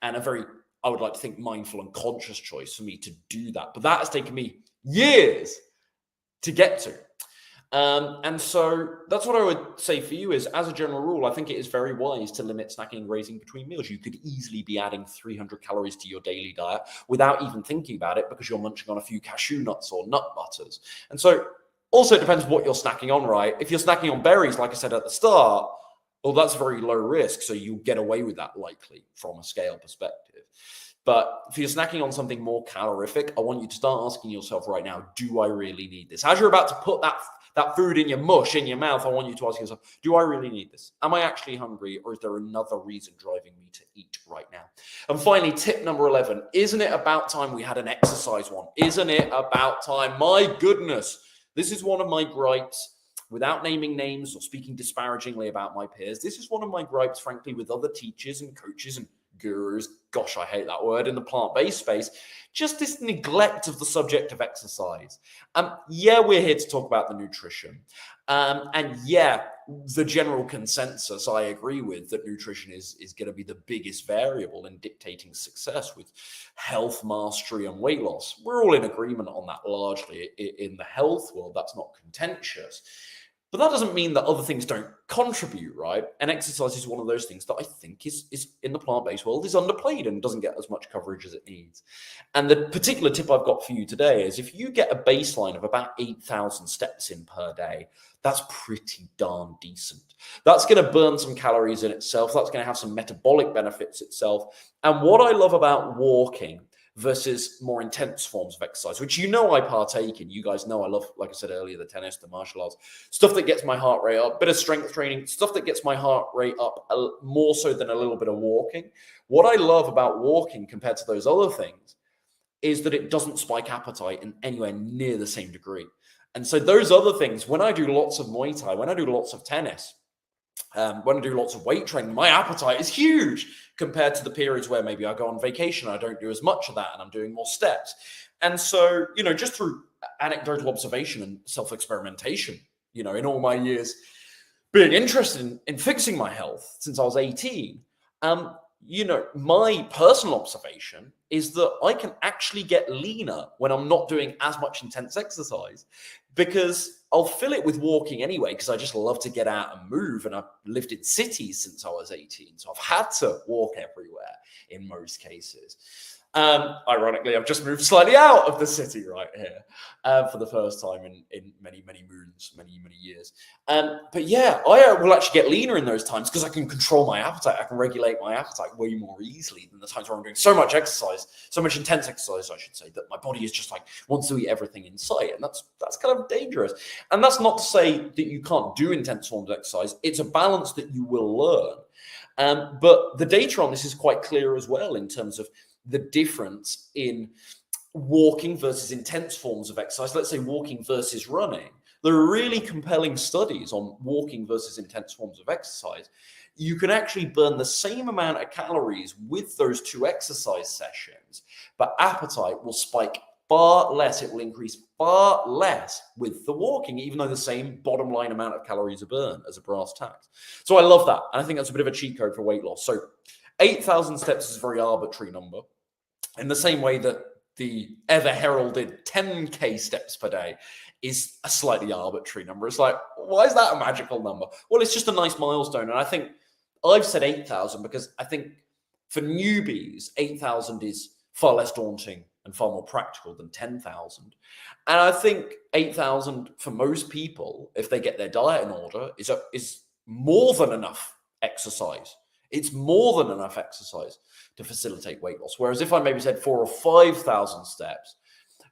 and a very, I would like to think, mindful and conscious choice for me to do that. But that has taken me years to get to. And so that's what I would say for you is, as a general rule, I think it is very wise to limit snacking and grazing between meals. You could easily be adding 300 calories to your daily diet without even thinking about it because you're munching on a few cashew nuts or nut butters. And so also it depends what you're snacking on, right? If you're snacking on berries, like I said at the start, well, that's very low risk. So you get away with that likely from a scale perspective. But if you're snacking on something more calorific, I want you to start asking yourself right now, do I really need this? As you're about to put that food in your mush, in your mouth, I want you to ask yourself, do I really need this? Am I actually hungry, or is there another reason driving me to eat right now? And finally, tip number 11, isn't it about time we had an exercise one? Isn't it about time? My goodness, this is one of my gripes. Without naming names or speaking disparagingly about my peers, this is one of my gripes, frankly, with other teachers and coaches and gurus. Gosh, I hate that word in the plant-based space. Just this neglect of the subject of exercise. Yeah, we're here to talk about the nutrition. And yeah, the general consensus I agree with that nutrition is going to be the biggest variable in dictating success with health mastery and weight loss. We're all in agreement on that largely in the health world. That's not contentious. But that doesn't mean that other things don't contribute, right? And exercise is one of those things that I think is in the plant-based world is underplayed and doesn't get as much coverage as it needs. And the particular tip I've got for you today is if you get a baseline of about 8,000 steps in per day, that's pretty darn decent. That's going to burn some calories in itself. That's going to have some metabolic benefits itself. And what I love about walking versus more intense forms of exercise, which I partake in. You guys know I love, like I said earlier, the tennis, the martial arts, stuff that gets my heart rate up, bit of strength training, stuff that gets my heart rate up more so than a little bit of walking. What I love about walking compared to those other things is that it doesn't spike appetite in anywhere near the same degree. And so those other things, when I do lots of Muay Thai, when I do lots of tennis, when I do lots of weight training, my appetite is huge compared to the periods where maybe I go on vacation, I don't do as much of that, and I'm doing more steps. And so, just through anecdotal observation and self-experimentation, in all my years being interested in fixing my health since I was 18, my personal observation is that I can actually get leaner when I'm not doing as much intense exercise, because I'll fill it with walking anyway, because I just love to get out and move. And I've lived in cities since I was 18. So I've had to walk everywhere in most cases. Ironically, I've just moved slightly out of the city right here for the first time in many, many moons, many years. But yeah, I will actually get leaner in those times because I can control my appetite. I can regulate my appetite way more easily than the times where I'm doing so much exercise, so much intense exercise, I should say, that my body is just like wants to eat everything in sight. And that's kind of dangerous. And that's not to say that you can't do intense forms of exercise. It's a balance that you will learn. But the data on this is quite clear as well in terms of the difference in walking versus intense forms of exercise. Let's say walking versus running. There are really compelling studies on walking versus intense forms of exercise. You can actually burn the same amount of calories with those two exercise sessions, but appetite will spike far less. It will increase far less with the walking, even though the same bottom line amount of calories are burned as a brass tacks. So I love that. And I think that's a bit of a cheat code for weight loss. So 8,000 steps is a very arbitrary number. In the same way that the ever heralded 10K steps per day is a slightly arbitrary number. It's like, why is that a magical number? Well, it's just a nice milestone. And I think I've said 8,000 because I think for newbies, 8,000 is far less daunting and far more practical than 10,000. And I think 8,000 for most people, if they get their diet in order, is more than enough exercise. It's more than enough exercise to facilitate weight loss. Whereas if I maybe said 4,000 or 5,000 steps,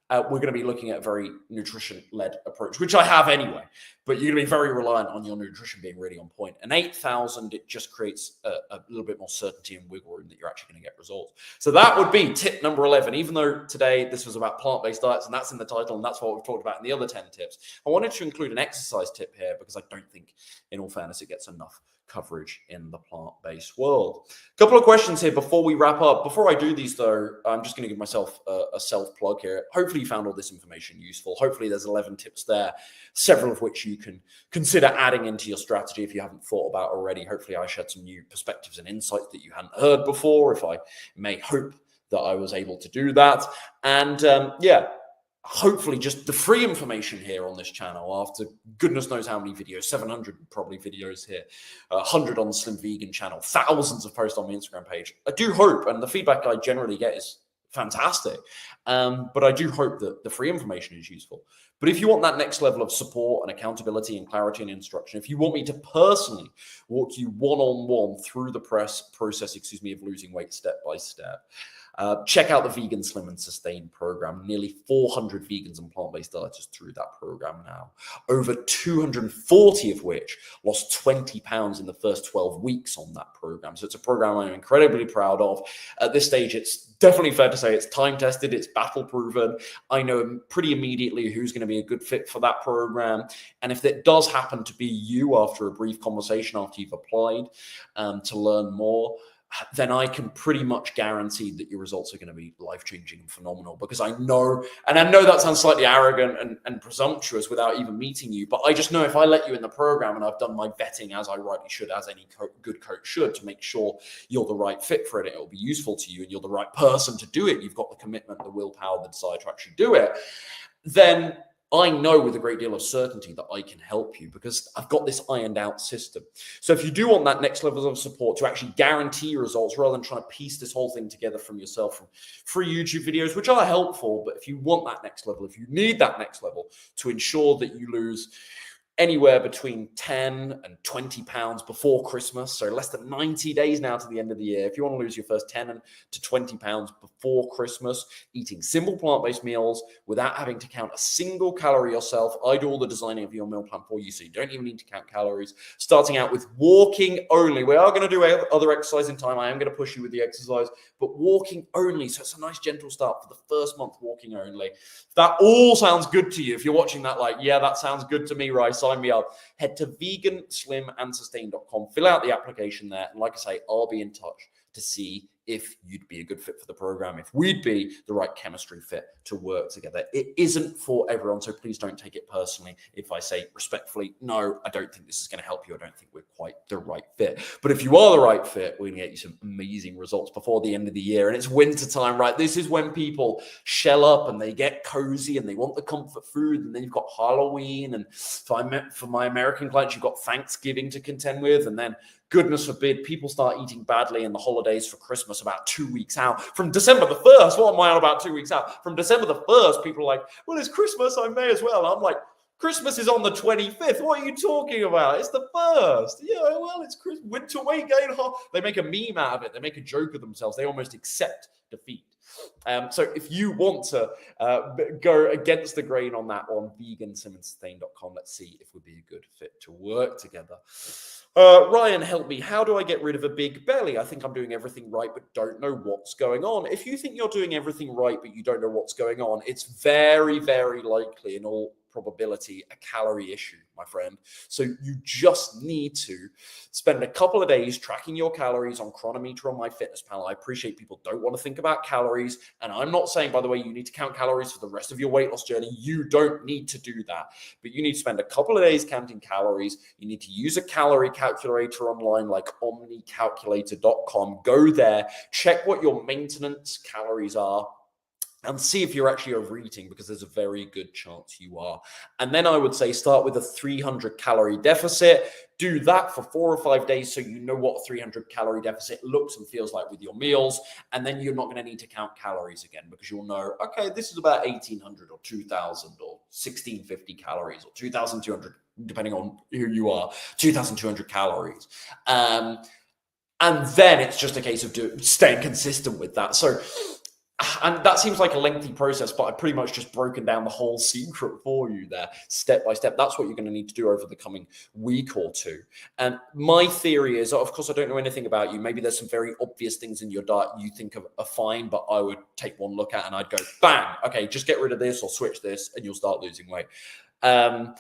we're going to be looking at a very nutrition-led approach, which I have anyway, but you're going to be very reliant on your nutrition being really on point. And 8,000, it just creates a little bit more certainty and wiggle room that you're actually going to get results. So that would be tip number 11. Even though today this was about plant-based diets, and that's in the title, and that's what we've talked about in the other 10 tips, I wanted to include an exercise tip here because I don't think, in all fairness, it gets enough coverage in the plant-based world. A couple of questions here before we wrap up. Before I do these, though, I'm just going to give myself a self-plug here. Hopefully you found all this information useful. Hopefully there's 11 tips there, several of which you can consider adding into your strategy if you haven't thought about already. Hopefully I shared some new perspectives and insights that you hadn't heard before, if I may hope that I was able to do that. And hopefully just the free information here on this channel after goodness knows how many videos, 700 probably videos here, 100 on the Slim Vegan channel, thousands of posts on my Instagram page. I do hope, and the feedback I generally get is fantastic, but I do hope that the free information is useful. But if you want that next level of support and accountability and clarity and instruction, if you want me to personally walk you one-on-one through the process of losing weight step by step, check out the Vegan Slim and Sustain program. Nearly 400 vegans and plant-based dieters through that program now. Over 240 of which lost 20 pounds in the first 12 weeks on that program. So it's a program I'm incredibly proud of. At this stage, it's definitely fair to say it's time-tested, it's battle-proven. I know pretty immediately who's going to be a good fit for that program. And if it does happen to be you after a brief conversation after you've applied to learn more, then I can pretty much guarantee that your results are going to be life-changing and phenomenal, because I know, and I know that sounds slightly arrogant and presumptuous without even meeting you, but I just know if I let you in the program and I've done my vetting as I rightly should, as any good coach should, to make sure you're the right fit for it, it'll be useful to you and you're the right person to do it, you've got the commitment, the willpower, the desire to actually do it, then I know with a great deal of certainty that I can help you because I've got this ironed out system. So if you do want that next level of support to actually guarantee results rather than trying to piece this whole thing together from yourself from free YouTube videos, which are helpful, but if you want that next level, if you need that next level to ensure that you lose anywhere between 10 and 20 pounds before Christmas, so less than 90 days now to the end of the year. If you want to lose your first 10 to 20 pounds before Christmas, eating simple plant-based meals without having to count a single calorie yourself, I do all the designing of your meal plan for you, so you don't even need to count calories. Starting out with walking only. We are going to do other exercise in time. I am going to push you with the exercise, but walking only. So it's a nice gentle start for the first month, walking only. If that all sounds good to you, if you're watching that like, yeah, that sounds good to me, right? Sign me up. Head to veganslimandsustain.com, fill out the application there, and like I say, I'll be in touch to see if you'd be a good fit for the program, if we'd be the right chemistry fit to work together. It isn't for everyone, so please don't take it personally if I say respectfully, no, I don't think this is going to help you. I don't think we're quite the right fit. But if you are the right fit, we're going to get you some amazing results before the end of the year. And it's winter time, right? This is when people shell up and they get cozy and they want the comfort food. And then you've got Halloween. And for my American clients, you've got Thanksgiving to contend with. And then goodness forbid, people start eating badly in the holidays for Christmas about 2 weeks out. From December the 1st, what am I on about 2 weeks out? From December the 1st, people are like, well, it's Christmas, I may as well. I'm like, Christmas is on the 25th. What are you talking about? It's the 1st. Yeah, well, it's Christmas. Winter weight gain. They make a meme out of it. They make a joke of themselves. They almost accept defeat. So if you want to go against the grain on that one, veganslimandsustain.com. Let's see if we'd be a good fit to work together. Ryan, help me. How do I get rid of a big belly? I think I'm doing everything right, but don't know what's going on. If you think you're doing everything right, but you don't know what's going on, it's very, very likely in all probability a calorie issue, my friend. So you just need to spend a couple of days tracking your calories on Chronometer on MyFitnessPal. I appreciate people don't want to think about calories. And I'm not saying, by the way, you need to count calories for the rest of your weight loss journey. You don't need to do that. But you need to spend a couple of days counting calories. You need to use a calorie calculator online like omnicalculator.com. Go there, check what your maintenance calories are. and see if you're actually overeating, because there's a very good chance you are. And then I would say start with a 300 calorie deficit. Do that for 4 or 5 days so you know what a 300 calorie deficit looks and feels like with your meals. And then you're not going to need to count calories again, because you'll know, okay, this is about 1,800 or 2,000 or 1,650 calories or 2,200, depending on who you are, 2,200 calories. And then it's just a case of staying consistent with that. So, and that seems like a lengthy process, but I've pretty much just broken down the whole secret for you there, step by step. That's what you're going to need to do over the coming week or two. And my theory is, of course, I don't know anything about you. Maybe there's some very obvious things in your diet you think are fine, but I would take one look at and I'd go, bang, okay, just get rid of this or switch this and you'll start losing weight. I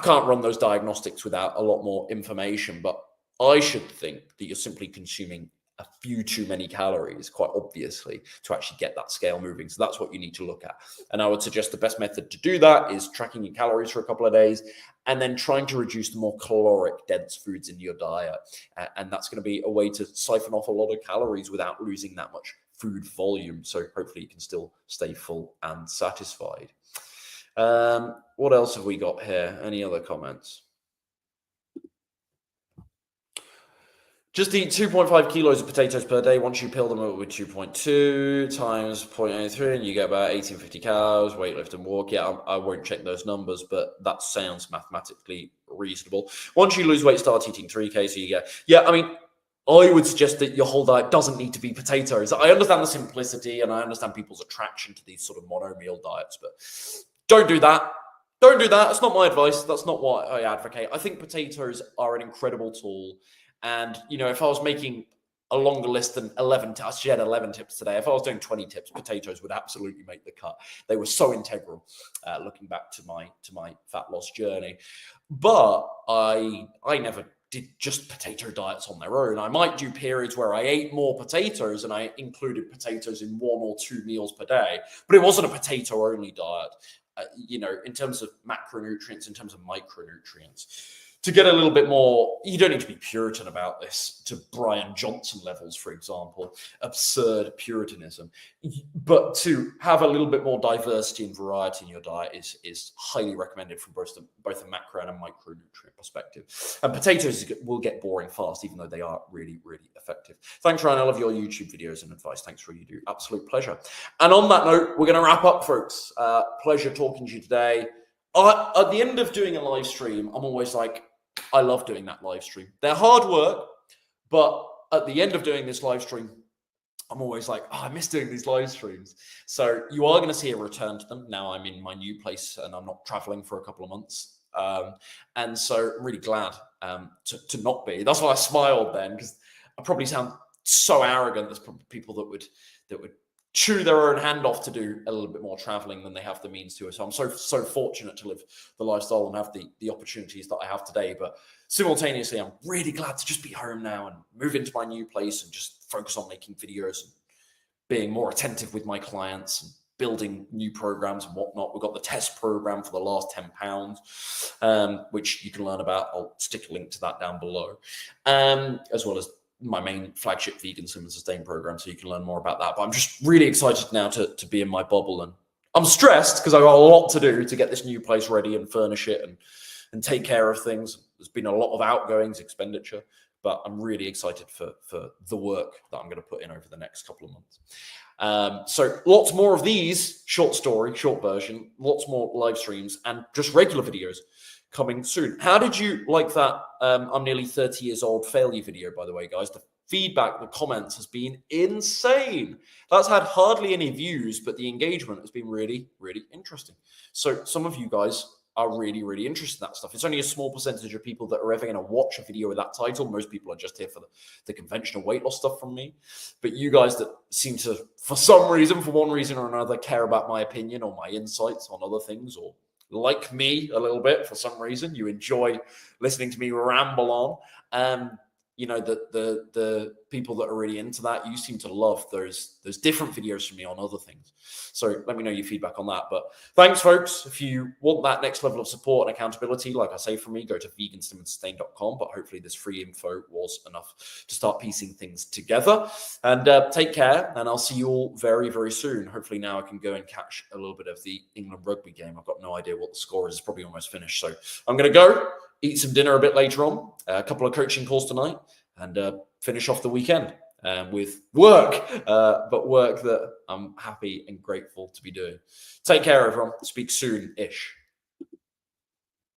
can't run those diagnostics without a lot more information, but I should think that you're simply consuming a few too many calories, quite obviously, to actually get that scale moving. So that's what you need to look at. And I would suggest the best method to do that is tracking your calories for a couple of days and then trying to reduce the more caloric dense foods in your diet. And that's going to be a way to siphon off a lot of calories without losing that much food volume. So hopefully you can still stay full and satisfied. What else have we got here? Any other comments? Just eat 2.5 kilos of potatoes per day. Once you peel them up with 2.2 times 0.83, and you get about 1,850 calories, weight lift and walk. Yeah, I won't check those numbers, but that sounds mathematically reasonable. Once you lose weight, start eating 3K, so you get, yeah, I mean, I would suggest that your whole diet doesn't need to be potatoes. I understand the simplicity, and I understand people's attraction to these sort of mono-meal diets, but don't do that. Don't do that. That's not my advice. That's not what I advocate. I think potatoes are an incredible tool. And, you know, if I was making a longer list than 11, I shared 11 tips today. If I was doing 20 tips, potatoes would absolutely make the cut. They were so integral, looking back to my fat loss journey. But I never did just potato diets on their own. I might do periods where I ate more potatoes and I included potatoes in 1 or 2 meals per day, but it wasn't a potato only diet, you know, in terms of macronutrients, in terms of micronutrients. To get a little bit more, you don't need to be Puritan about this, to Brian Johnson levels, for example, absurd Puritanism. But to have a little bit more diversity and variety in your diet is highly recommended from both a macro and a micronutrient perspective. And potatoes will get boring fast, even though they are really, really effective. Thanks, Ryan. I love your YouTube videos and advice. Thanks for what you do. Absolute pleasure. And on that note, we're going to wrap up, folks. Pleasure talking to you today. At the end of doing a live stream, I'm always like, I love doing that live stream. They're hard work, but at the end of doing this live stream, I'm always like, oh, I miss doing these live streams. So you are going to see a return to them. Now I'm in my new place and I'm not traveling for a couple of months. And so I'm really glad to not be. That's why I smiled then, because I probably sound so arrogant. There's probably people that would chew their own hand off to do a little bit more traveling than they have the means to. So I'm so fortunate to live the lifestyle and have the opportunities that I have today. But simultaneously, I'm really glad to just be home now and move into my new place and just focus on making videos and being more attentive with my clients and building new programs and whatnot. We've got the test program for the last 10 pounds, which you can learn about. I'll stick a link to that down below, as well as my main flagship vegan swim and sustain program, so you can learn more about that. But I'm just really excited now to be in my bubble, and I'm stressed because I've got a lot to do to get this new place ready and furnish it and take care of things. There's been a lot of outgoings, expenditure, but I'm really excited for the work that I'm going to put in over the next couple of months. So lots more of these short version, lots more live streams and just regular videos coming soon. How did you like that I'm nearly 30 years old failure video, by the way, guys? The feedback, the comments has been insane. That's had hardly any views, but the engagement has been really, really interesting. So some of you guys are really, really interested in that stuff. It's only a small percentage of people that are ever going to watch a video with that title. Most people are just here for the conventional weight loss stuff from me. But you guys that seem to, for some reason, for one reason or another, care about my opinion or my insights on other things, or like me a little bit for some reason, you enjoy listening to me ramble on. the people that are really into that, you seem to love those different videos from me on other things. So let me know your feedback on that. But thanks, folks. If you want that next level of support and accountability, like I say from me, go to veganslimandsustain.com. But hopefully this free info was enough to start piecing things together. And take care, and I'll see you all very, very soon. Hopefully now I can go and catch a little bit of the England rugby game. I've got no idea what the score is. It's probably almost finished. So I'm going to go eat some dinner a bit later on, a couple of coaching calls tonight, and finish off the weekend with work, but work that I'm happy and grateful to be doing. Take care, everyone. Speak soon-ish.